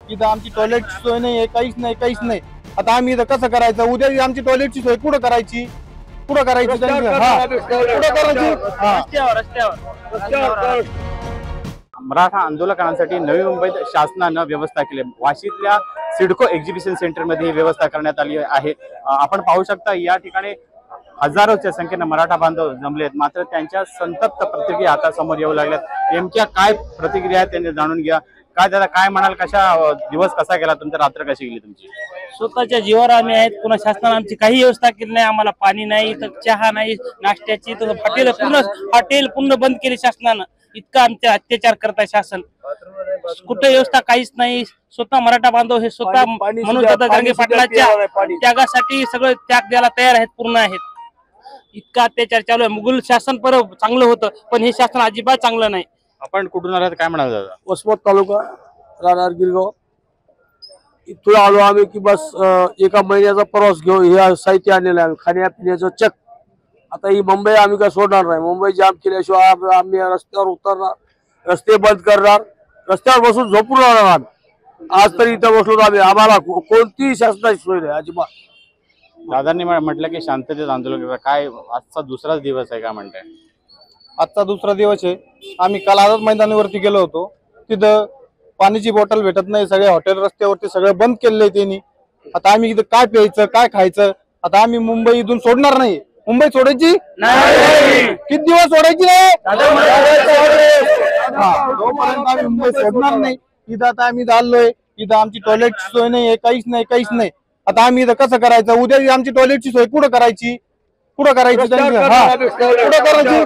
इथं आमची टॉयलेटची सोय नाही, काहीच नाही. आता आम्ही इथं कसं करायचं? उद्या आमची टॉयलेटची सोय कुठं करायची? कुठं करायची त्यांची? कुठं करायची? मराठा आंदोलकांसाठी नवी मुंबईत शासनानं व्यवस्था केली. वाशीतल्या सिडको एक्झिबिशन सेंटर मध्ये ही व्यवस्था करण्यात आली आहे. आपण पाहू शकता या ठिकाणी हजारोच्या संख्येनं मराठा बांधव जमले आहेत. मात्र त्यांच्या संतप्त प्रतिक्रिया आता समोर येऊ लागल्यात. नेमक्या काय प्रतिक्रिया आहेत त्यांनी जाणून घ्या. काय दादा काय म्हणाल? कशा दिवस कसा गेला तुमचा? रात्र कशी गेली तुमची? स्वतःच्या जीवावर आम्ही आहेत. पुन्हा शासनाने आमची काही व्यवस्था केली नाही. आम्हाला पाणी नाही, तर चहा नाही, नाश्त्याची तर हॉटेल पूर्ण बंद केली शासनानं. इतका आमचे अत्याचार करत आहे शासन. कुठे व्यवस्था काहीच नाही. स्वतः मराठा बांधव हे स्वतः मनोजदादा जरांगे पाटलाच्या त्यागासाठी सगळं त्याग द्यायला तयार आहेत, पूर्ण आहेत. इतका अत्याचार चालू आहे. मुघल शासन पर चांगलं होतं, पण हे शासन अजिबात चांगलं नाही. आपण कुठून आलात? काय म्हणाल दादा? वसमत तालुका, राहणार गिरगाव. इथून आलो आम्ही की बस एका महिन्याचा प्रवास घेऊन हे साहित्य आणलेलं आहे, खाण्यापिण्याचं चक. आता ही मुंबई आम्ही काय सोडणार नाही. मुंबई जाम केल्याशिवाय आम्ही रस्त्यावर उतरणार, रस्ते बंद करणार, रस्त्यावर बसून झोपून राहणार आम्ही. आज तरी इथं बसलो आम्ही. आम्हाला कोणतीही शासनाची सोय नाही अजिबात. दादांनी म्हटलं की शांततेत आंदोलन. काय आजचा दुसराच दिवस आहे का म्हणताय? आजचा दुसरा दिवस आहे. आम्ही काल आझाद मैदानावरती गेलो होतो. तिथं पाण्याची बॉटल भेटत नाही. सगळे हॉटेल रस्त्यावरती सगळे बंद केले त्यांनी. आता आम्ही इथं काय प्यायचं, काय खायचं? आता आम्ही मुंबई इथून सोडणार नाही. मुंबई सोडायची नाही. किती दिवस सोडायची नाही? जोपर्यंत आम्ही मुंबई सोडणार नाही. इथं आता आम्ही आलोय, इथं आमची टॉयलेटची सोय नाही, काहीच नाही. आता आम्ही इथं कसं करायचं? उद्या आमची टॉयलेटची सोय कुठं करायची? कुठं करायची त्यांची? कुठं करायची?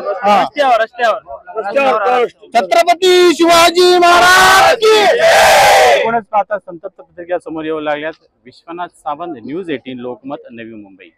छत्रपती शिवाजी महाराज की जय. कोणच आता संतप्त प्रतिक्रिया समोर येऊ लागल्यात. विश्वनाथ सावंत, न्यूज 18 लोकमत, नवी मुंबई.